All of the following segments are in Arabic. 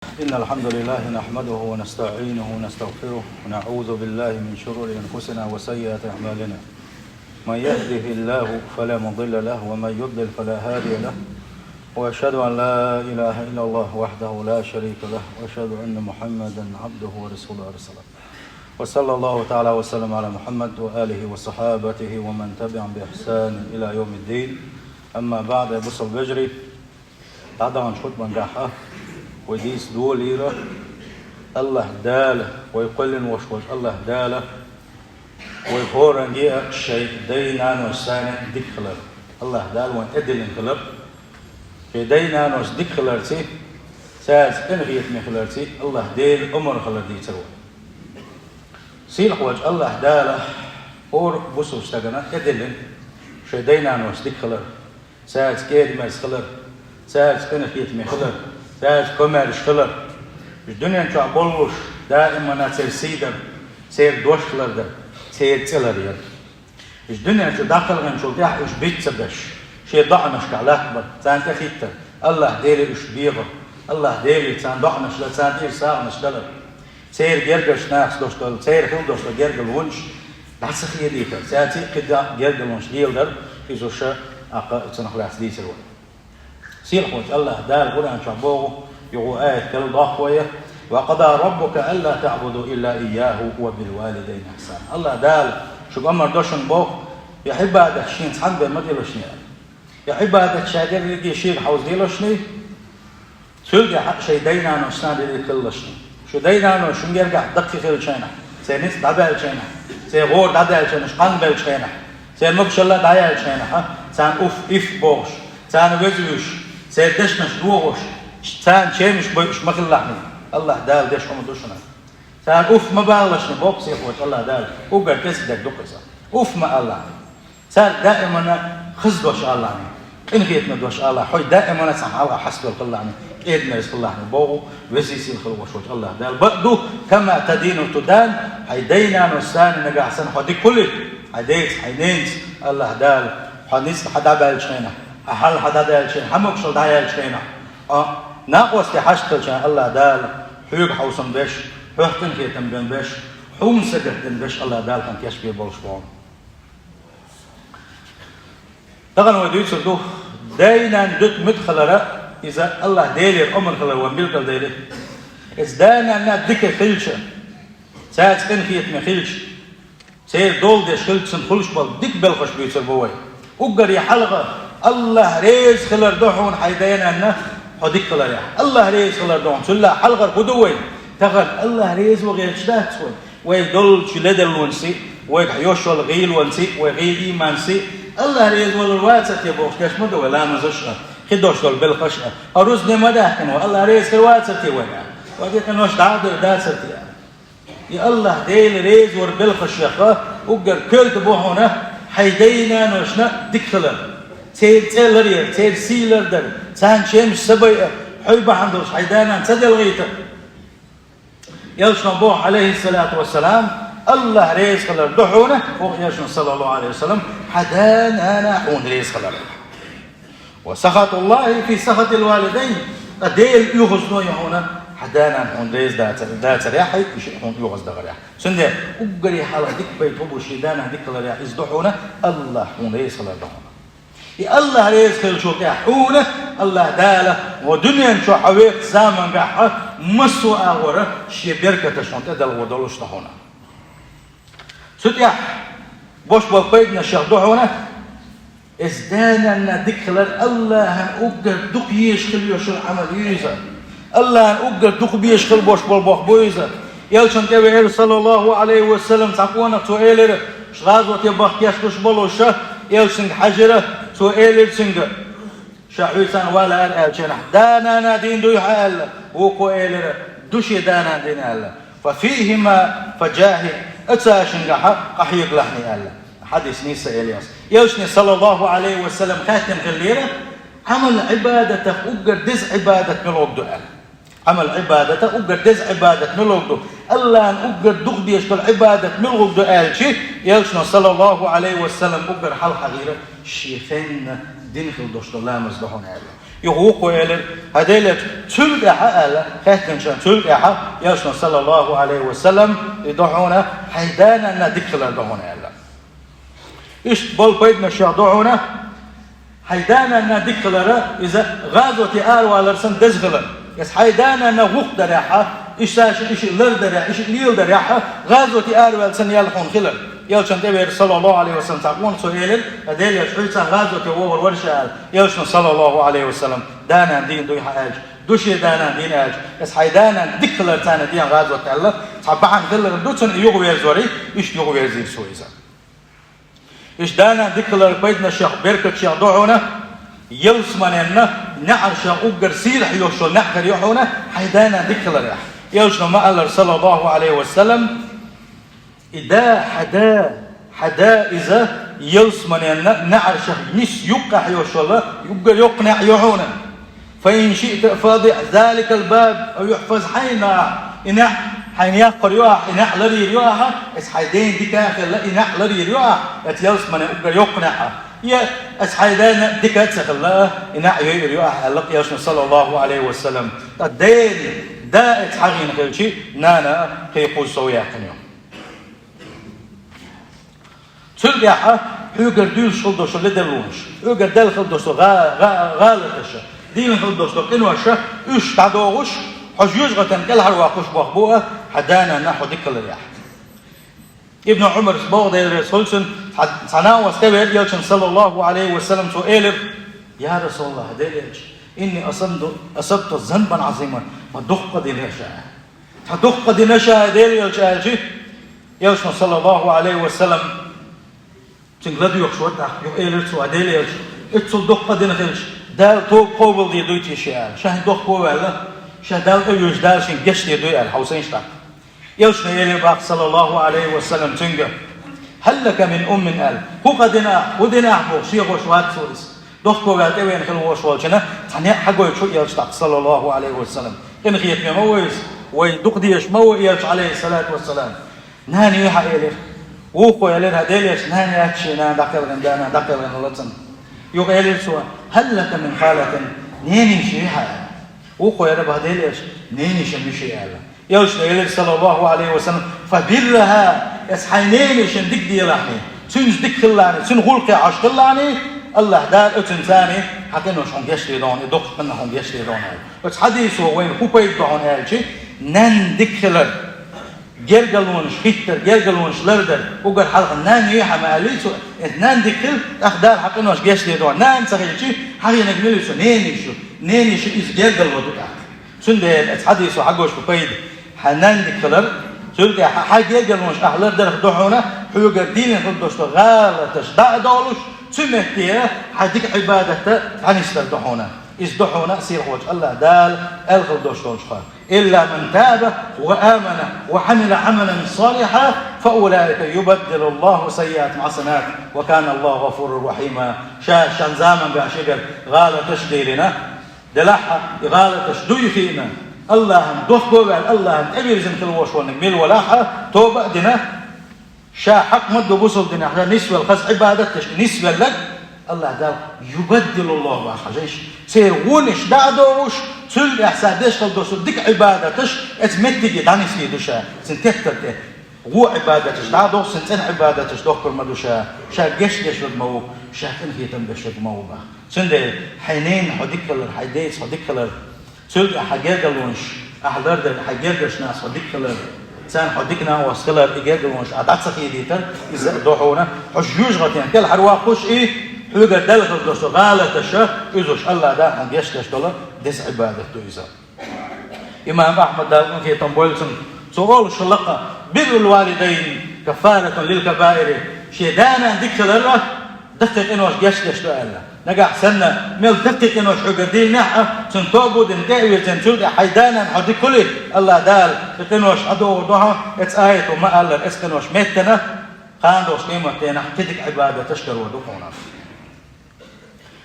إن الحمد لله نحمده ونستعينه ونستغفره ونعوذ بالله من شرور أنفسنا وسيئات أعمالنا. من يهده الله فلا مضل له ومن يضلل فلا هادي له، وأشهد أن لا إله إلا الله وحده لا شريك له، وأشهد أن محمدا عبده ورسوله أرسله. وصلى الله تعالى وسلم على محمد وآله وصحابته ومن تبعهم بإحسان إلى يوم الدين. أما بعد، بصل بجري بعد شوط من جاحة وديس دوليرة الله داله ويقلن وشوش الله داله ويقورن جاء شيء دينا وسانة ديكلر الله دال وان ادلن كلر في دينا وس ديكلر تي ساز انغيت مخلر تي الله ديل امر خلر دي تروى سيل حوج الله داله اور بوسو استغنا ادلن في دينا وس ديكلر ساز كيد مسخلر ساز انغيت مخلر ساز كمال شخلر الدنيا انتو عبولوش دائما ناتسير سيدر سير دوشلر در سير تلر ير الدنيا انتو داخل غنشو تيح اش بيت سبش شي ضعنش كعلاكبر تان تخيتر الله ديري اش بيغر الله ديري تان ضعنش لا تان دير ساغنش دلر سير جرجش ناس دوشتل سير خل دوشتل جرجل ونش بحث خياليتر ساتي قدا جرجل ونش ديل در في زوشا اقا تنخلاص ديسر ون سير خوش الله دار قرآن شعبوه يقول آية كالضاخوية وقضى ربك ألا تعبدوا إلا إياه وبالوالدين إحسانا. الله دار شو قمر دوشن بوه يحب هذا الشيء صحن بما ديلوشني يحب هذا الشادر يجي شيء حوز ديلوشني تلقى حق شيء دينا نوسنا دي كلشني شو دينا نو شو يرجع دقي خير شينا سينس دابل شينا سيغور دابل شينا شقن بل شينا سيمكش الله دايل شينا ها سان اوف اف بوش سان وزوش سيدش مش دوغش سان شيء مش مخلعني الله دال دش هم دوشنا سان اوف ما بالشني بوكس يخوت الله دال وقر كسدك دوكسا اوف ما الله سان دائما خزدوش الله ان غيتنا دوش الله حي دائما سان الله حسب الله ايدنا يسق الله بوغو وزيسي الخلوش الله دال بدو كما تدين تدان حيدينا نسان نجا حسن حدي كل حيدينس الله دال حنيس حدا بالشينا أحل حدا دال شيء حمق شل دايل شينا ناقوس تحشتل شيء الله دال حيق حوسن بش حهتن كيتن بين بش حوم سجدن بش الله دال كان كشبي بولش بون تغن وديت سردو داينا دوت مدخلرا إذا الله دايلر أمر خلر ومبيلكل دايلر إذا داينا ندك خلشة ساعة كن كيت مخلش سير دول ديش خلشن خلش بال ديك بالخش بيصير بوي وقر يحلقه الله ريز خلر دوحون حيدين أنه حديك خلر يا الله ريز خلر دوحون سلا حلقر قدوين تغل الله ريز وغير شدات سوي ويدل شلد الونسي ويحيوش الغيل ونسي وغيل إيمانسي الله ريز والواتسة يبوش كاش مدو ولا مزشة خدوش دول بالخشة أروز نمده كنو الله ريز كواتسة ويا ودي كنوش تعادر داسة يا الله ديل ريز وربالخشة وقر كل تبوحونه حيدينا نوشنا ديك خلر تيل تيلرير تيل سيلر در سان شيمش سبي حيبة عندوش حيدانا تسجل غيته يلشنا بوح عليه الصلاة والسلام الله ريز خلر دحونه ويلشنا صلى الله عليه وسلم حدانا حون ريز خلر وسخط الله في سخط الوالدين أديل يغزنو يهونا حدانا حون ريز دات رياحي يحون يغز دغرياح سنده أقري حالة ديك بيتوبو شيدانا ديك خلر يا إزدحونه الله حون ريز خلر دحونه الله ريز خل شو كحونه الله داله ودنيا شو حويت زمن قحة مسوا أغورة شيء بركة شون تدل ودلوش تهونا سديح بوش بقيدنا شغدوهنا ازدانا ندخل الله أقدر دق يشخل يشون عمل يوزا الله أقدر دق بيشخل بوش بالبوح بويزا يلشن تبعير صلى الله عليه وسلم تعقونا سؤالر شغازوة يبخ يشكش بلوشة يلشن حجرة سؤال سنجر شعوسان ولا الألشنح دانا دين دو يحال وكو إلر دوشي دانا دين الله ففيهما فجاهد أتساشنجح قحيق لحني الله حديث نيسا إلياس يوشني صلى الله عليه وسلم خاتم غليرة عمل عبادته أقر دز عبادة ملوك دعال عمل عبادته أقر دز عبادة ملوك دعال الله أن أقر دغدي يشكل عبادة ملوك دعال شيء يوشني صلى الله عليه وسلم أقر حل حغيرة شيخين دين خل دوشت الله مزدحون الله يغوق ويلر هديلت تلد أحا خاتنشان تلد أحا يشنا صلى الله عليه وسلم يدعونا حيدانا ندخل دعونا ألا إيش بول بيدنا شيء دعونا حيدانا ندخل إذا غازوة والرسم دزغلا يس حيدانا نغوق دريحة إيش لر دريحة إيش ليل دريحة غازوة والرسم يلحون خلال يلشن تبير صلى الله عليه وسلم تقول سؤال أدل يشعل غازوة وور ورشال يلشن صلى الله عليه وسلم دانا دين دوي حاج دوشي دانا دين اج اس حيدانا دكلر تانا دين غازوة الله طبعا دلر دوتن يغوير زوري ايش يغوير زير سويزا ايش دانا دكلر بيدنا شيخ بركة شيخ دعونا يلسمنا نعرش اوغر سيرح يوشو نحكر يوحونا حيدانا دكلر يلشن ما الله صلى الله عليه وسلم إذا حدا إذا يلسمن نعرش نس يقع يوشلا يقع يقنع يعونا فإن شئت فاضع ذلك الباب أو يحفظ حينا إنح حين يقر يوح إنح لري يوح إس حيدين دكاخر لا إنح لري يوح يلسمن يقع يقنع يا إس حيدين دكاتخ الله إنح يري يوح الله يشن صلى الله عليه وسلم الدين دا إتحاغين غير شيء نانا كيقول سويا قنيوم سلجحة حجر ديل شلدوش لدلونش حجر دل خلدوش غالتش ديل خلدوش إنوش إيش تعدوش حجوج غتن كل هرواقش بخبوه حدانا نحو دكل الرياح ابن عمر بعض الرسولسن صنع واستبعد يلشن صلى الله عليه وسلم سؤال يا رسول الله هديلش إني أصبت ذنبا عظيما فدق دي نشاء فدق دي نشاء هديلش يلشن صلى الله عليه وسلم تنقلد يخشوتا يقيل سو أديليش اتصل دقة دين خلش دال تو قوبل دي دويتي شيئا شاهد دق قوبل شاهدال ايوش دال شين قشت يدوي حوسين شتاق يلشنا يلي باق صلى الله عليه وسلم تنقل هل لك من آل هو قدنا ودنا أحبو شيء وشوات سوريس دق قوبل تيوين خلو وشوال شنا تانيا حقو يشو يلشتاق صلى الله عليه وسلم إن خيط ممويس ويدق ديش مو يلش عليه الصلاة والسلام ناني يحا يلي وقو يلين هديليش نهان ياتشي نان دقلن دانا دقلن لطن يوغ يلين سوا هل لك من خالة نيني شيها وقو يلين بهديليش نيني شمشي يالا يوش يلين صلى الله عليه وسلم فبرها يسحينيني شن دك دي لحني سنز دك خلاني سن غلقي عش خلاني الله دار اتن ثاني حكينوش هم يشري دوني دق منهم يشري دوني بس حديثه وين هو بيدعون هالشي نان دك خلان جرجلونش هيتر جرجلونش لردر وقال حلقة نان يحا ماليسو نان دكتل أخدار حقنوش جيش ليدون نان سخيلشي حقي نجمليسو نينيشو إس جرجل ودوكا سنده حديثو حقوش بقيد حنان دكتلر سنده حق جرجلونش أحلر در خدوحونا حيوغر دين خدوش غالتش دا دولوش سمهتيا حديك عبادة عنيستر دحونا إس دحونا سير وجه الله دال الخدوش دولشخار إلا من تاب وآمن وحمل عملا صالحا فأولئك يبدل الله سيئات حسنات وكان الله غفور رحيما شان زامن بعشقر غالة تشديلنا دلحة غالة تشدوي فينا اللهم دخبوا اللهم أبيرزن كل وشوان ميل ولاحة توبة دنا شا حق مد بوصل دنا نسبة الخز عبادتش نسبة لك الله قال يبدل الله حاجيش سير ونش دعدوش سل احسادش خلدوش ديك عبادتش اتمتجي دانيس لي دوشا سنتكتر هو عبادتش دعدوش سنتن عبادتش دوكر مدوشا شا جش لدمو شا انهي تنبش لدمو با سند حينين حديكلر حيديس حديكلر سل حاجيرلونش احضر در حاجيرش ناس حديكلر سان حديكنا واسكلر ايجاجلونش ادعصقي ديتر اذا دوحونا حجوج غتين كل حرواقوش ايه حجر دلخل دوستو غالة الشيخ إذوش الله دا هم يشتش دولا دس عبادته إذا إمام أحمد دالون في تنبولسن سؤال شلقة بر الوالدين كفارة للكبائر شيدانا ديك الله دقق إنوش يشتش دولا نجح سنة ميل دقق إنوش حجر ديل نحة سنتوبود انتقوي زنشود حيدانا حدي كله الله دال إنوش أدو دوها آية وما قال إسكنوش ميتنا خاندوش قيمتنا كدك عبادة تشكر ودوحونا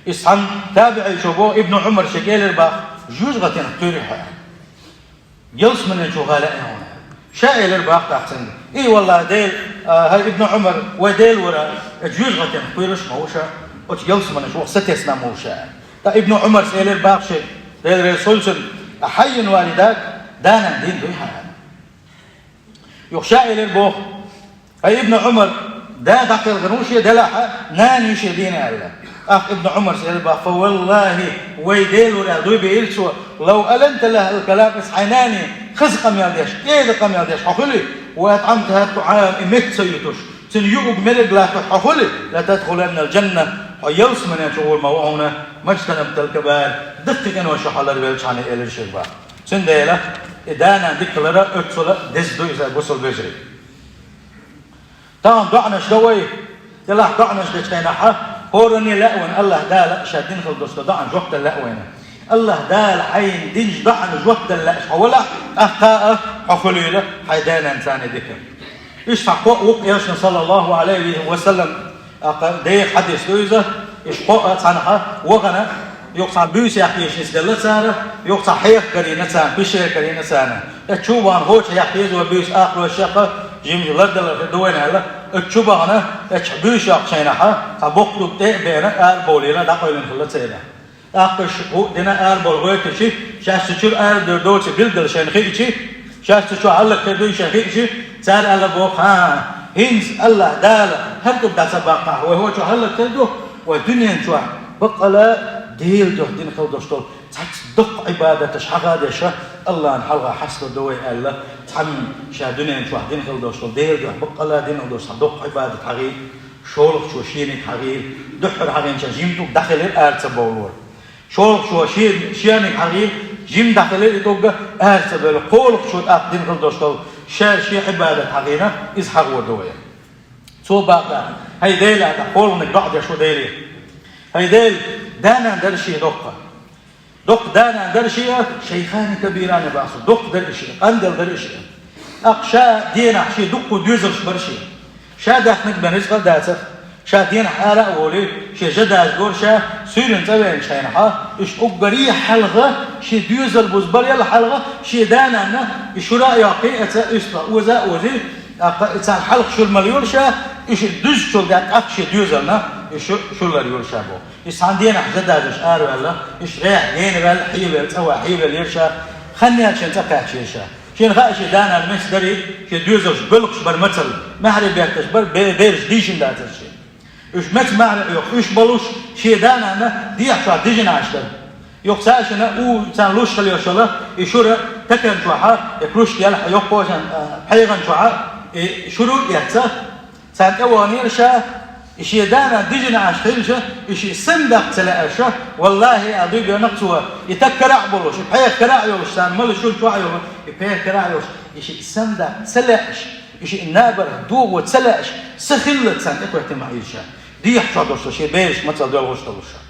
إسحان تابعي شبو ابن عمر شكيل الباخ جوز غتين طريحة يلس من الشغالة هنا شائل الباخ تحسن إيه والله ديل هاي ابن عمر وديل ورا جوز غتين طريش موشا وش يلس من الشغل ستسنا موشا ابن عمر سيلر باخشي للرسول أحين والداك دانا دين دويها يخشى إلى البوخ أي ابن عمر دا دقل غنوشي دلحة نان يشي دين الله ابن عمر سيلر باخ فوالله ويديل ورأدوي بإلسوا لو ألنت له الكلام إسحيناني خزق ميالديش كيدق ميالديش حخلي وأطعمت هالطعام إمت سيتوش سنيوب ملك لا تحخلي لا تدخلن الجنة ويلس من يشغل موعونا مجتنبت الكبار دقيقا وشحال البيلش عن إلى الشيبا سنديلة إدانا ديكلرا أكسولا دزدو إذا بوصل بجري تام دعنش دوي يلا دعنش دشتينها هورني لأون الله دال شادين خلدوش دعن جوقت اللأوين الله دال عين دينج دعن جوقت اللأش ولا أخاء حخليلة حيدانا إنسان ذكر إيش حقوق ياشن صلى الله عليه وسلم ده حديث دويزة إيش قوة عنها وغنا يقطع بيوس يحكيش نسدل سانة يقطع حيخ كرينة سانة بيشير كرينة سانة تشوبان هوش يحكيز وبيوس آخر الشقة جيمج لردل دوين هلا تشوبانا بيوس يحكينها تبقلب تقبينا أربولينا دقوين خلت سينا آخر شقو دينا أربول غويتشي شاستشور أردر دوتي بلدل شنخيشي شاستشور علق تدوي شنخيشي سار على بوخ ها هنز الله دال هرتب دا سباقه وهو شو علق تدو والدنيا شو بقلا ديل دوح دين خودشتول تصدق عبادة شحقا شا الله نحلها حسن دوي الله تحم شا دنيا شو دين خودشتول ديل دوح بقلا دين خودش صدق عبادة حقير شولخ شو شينك حقير دحر حقير شا جيمتوك داخل الأرض بولور شولخ شو شينك حقير جيم داخل الأرض أرض بولور قولخ شو دين خودشتول شا شي عبادة حقيرة إزحق ودوي سو باقا هاي ديل هذا قولنك بعد شو ديلي هاي ديل دانا درشي دق دانا درشي شيخان كبيران باسو دق درشي اندل درشي اقشا دينا شي دق ديوزرش برشي شا داخنك بنسقل داتف شا دينا حالا اولي شي جداج دور شا سيرن تبين شينحا اش اقري حلغه شي ديوزر بوزبر يلا حلغه شي دانا اشراء يقيئه اسلا وزا وزي اقا حلق شو المليون شا اش دز شو داك اقشي ديوزرنا شو اللي يقول شابو يسعندينا حجداجش ولا إيش ريح دين ولا حيبة تسوى حيبة ليرشا خلني عشان تقع شيشا شين غاش دانا المسدري شي دوزوش بلقش برمثل ما حد بيكتش بيرش ديشن داتش إيش مت ما إيش بلوش شي دانا أنا دي أحشى ديجن عشتر يقصاش أنا أو تان لوش خليه شلا يشورة تكن شوحة يكروش يلا يقوشان حيغن شوحة شروط يحتى تان أوانيرشا إشي دانا ديجنا عشتيلشة إشي صندق تلاقشة والله أضيب ينقصوا يتكرع بلوش يبحيه كرع يولش تان مال شو الجوع يولش يبحيه كرع يولش إشي صندق تلاقش إشي النابر دوغ وتلاقش سخلت سان إكوه تمعيشة دي يحشى دوشة شي بيش مثل دول غشت دوشة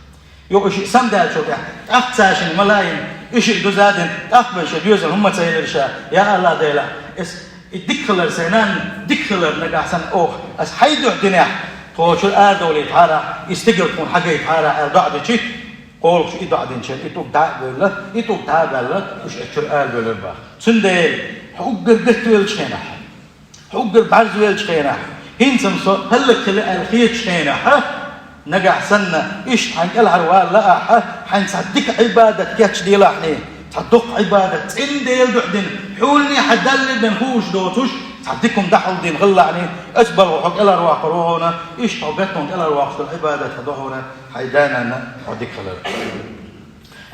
يو إشي صندق شو يعني أقتاشن ملايين إشي دوزادن أقبل شو ديوزن هم تسيلرشة يا الله ديلا إس ديكلر سينان ديكلر نقاحسن أوه أس حيدو احتناح توشل آدولي تارا يستقلكون حاجة تارا الدعوة شيء قول شو يدعوين شيء يتوب دعوة يتوب دعوة وش أشر آدولي الباخ سندل حقق قتويل شينه حقق بعزويل شينه هين صو هلك الخير شينه نجح سنة إيش عن العروال لا حين صدق عبادة كاتش دي لحني صدق عبادة سندل دعدين حولني حدل بنخوش دوتوش صدقكم دحول دين غلعني أجبر وحق إلى رواق روحنا إيش حقتهم إلى رواق العبادة تدهونا حيدانا حديك خلال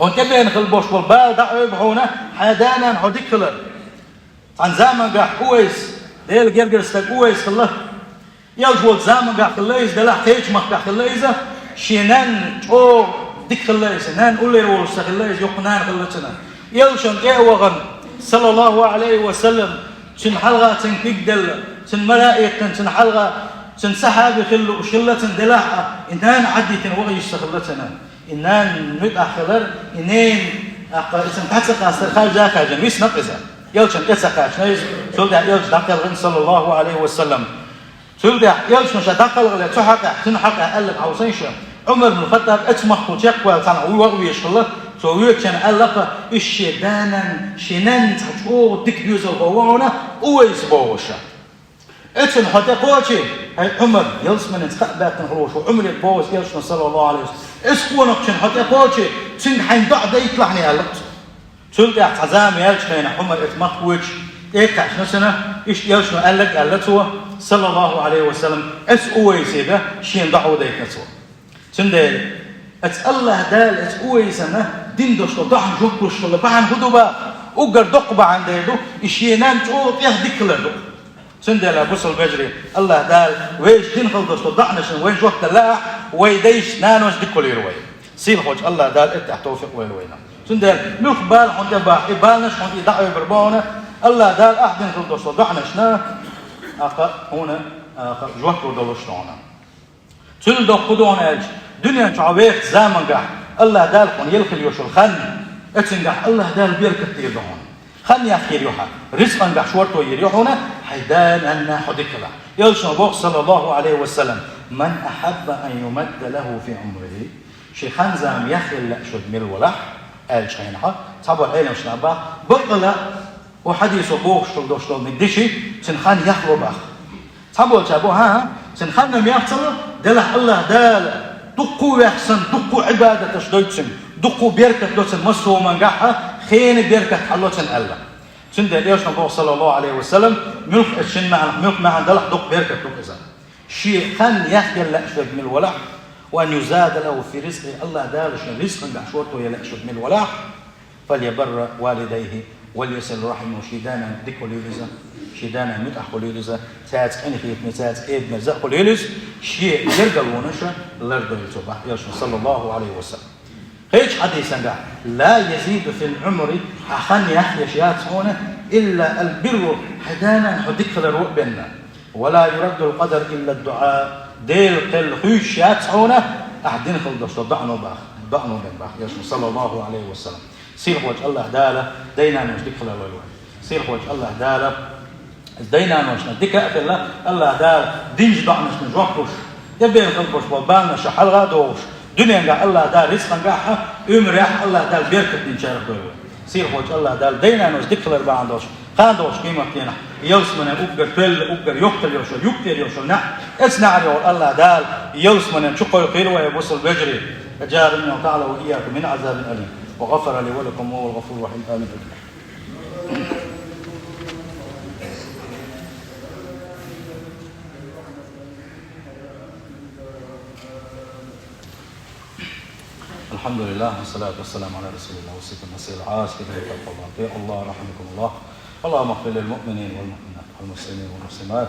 هون كبين خلبوش والبال دعوه بحونا حيدانا حديك خلال عن زامن قاح كويس ديل جرجرستك كويس خلال يلجول زامن قاح خليز دلح تيج مخ قاح خليزة شينان أو ديك خليز نان أولي ورسا خليز يقنان خلتنا يلشن إيوغن صلى الله عليه وسلم سن حلقة سن كجدل سن ملائكة سن حلقة سن سحاب خلو شلة دلاحة إنان عديتن وغي يستخلتنا إنان متأخر إنين سن تحسق أسترخال جاكا جميس نقزة يلشن تسقى شنيز سلدع يلش دقل صلى الله عليه وسلم سلدع يلش مش دقل غلي تحقق سن حقق قال لك عوصيشة عمر بن الخطاب اتمخ وتشقوى صنع ويشخلت سويك شان ألقى الشيدانا شنان تحجو تكيوز الغوانا ويسبوشا اتن حتى قوتي هاي عمر يلس من انتخابات نخلوش وعمر البوز يلشنا صلى الله عليه وسلم اسقوا نقشن حتى قوتي تين حين ضع ده يطلعني ألقط تقول يا عزام يالش كين حمر إتماق وجه إيه كعشنا سنة إيش يالش نقلق ألتوا صلى الله عليه وسلم اسقوا يسيبه شين ضعوا ده يكنسوا تندل الله دال اسقوا يسنة دين دوش ضعن جوكوش ولا بعن هدوبا وقر دقبة عند يدو إشينان تقول يهديك لدو تندل أبوس البجري الله دال ويش دين خلدوش ضعنش وين جوك دلاح ويديش نانوش ديكول يروي سيل خوش الله دال إتح توفيق ويلوينا تندل ملك بال حون يبا إبالنش حون يدعو يبربونا الله دال أحدين خلدوش ضعنش نا أقا هنا جوك ودلوش نونا تل دو قدون ألج دنيا شعبيك زامن قاع الله دال حون يلقي يوش الخن اتنقح الله دال بيركت يدهون خن يا خير يوحى رزقا قاع شورتو يريحونا حيدان أن حدكلا يلشنا بوق صلى الله عليه وسلم من أحب أن يمد له في عمره شيخان زام يخل شد مل ولح قال شينها صابوا العيلة مش نبا بطلة وحديث بوق شتل دوشتل مدشي تنخان يخلو باخ صابوا جابوا ها تنخان نم يحصل دلح الله دال دقوا يحسن دقوا عبادة تشدوتسن دقوا بيركة دوتسن مسو من قاحة خين بيركة حلوتسن الله سند اليوش نبوه صلى الله عليه وسلم ملك الشن ملك مع دلح دق بيركة دق إذا شيء خان يخجل لأشد من الولح وأن يزاد له في رزقه الله دالش رزقا بعشورته يلأشد من الولح فليبر والديه وليصل رحمه شيدانا ديك وليلزا شيدانا متأخ وليلزا تاعت أني خيط متاعت إيد مرزق وليلز شيء يرجل ونشر لرجل الصباح يوش صلى الله عليه وسلم هيك حديثا لا يزيد في العمر أخن يحيى شيات هنا إلا البر حدانا حدك للروح بيننا ولا يرد القدر إلا الدعاء ديل قل خيش شيات هنا أحدين خلدش ضعنوا بين باخ يسوع صلى الله عليه وسلم سير وجه الله داله دينا نجدك للروح سير وجه الله داله دينا نجدك أكل الله دال دينج ضعنش نجوكش يبين خلدش وبالنا شحال غادوش دنيا قال الله دال رزقا قاحة ريح الله دال بيركت دين شارك دولة سير خوش الله دال دينا نوش دكتور بعندوش خاندوش قيمة كينا يوسمنا أقدر فل أقدر يقتل يوشل نع اسنع يقول الله دال يوسمنا شقوا يقيلوا يبص البجري أجارنا وتعالى وإياكم من عذاب أليم وغفر لي ولكم وهو الغفور الرحيم آمين. الحمد لله والصلاة والسلام على رسول الله وسيد المسيح العاص كده الله أطيع الله رحمكم الله اللهم اغفر للمؤمنين والمؤمنات والمسلمين والمسلمات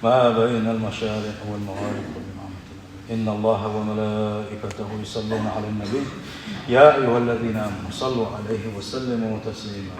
ما بين المشارق والمغارب كل عام إن الله وملائكته يصلون على النبي يا أيها الذين آمنوا صلوا عليه وسلموا تسليما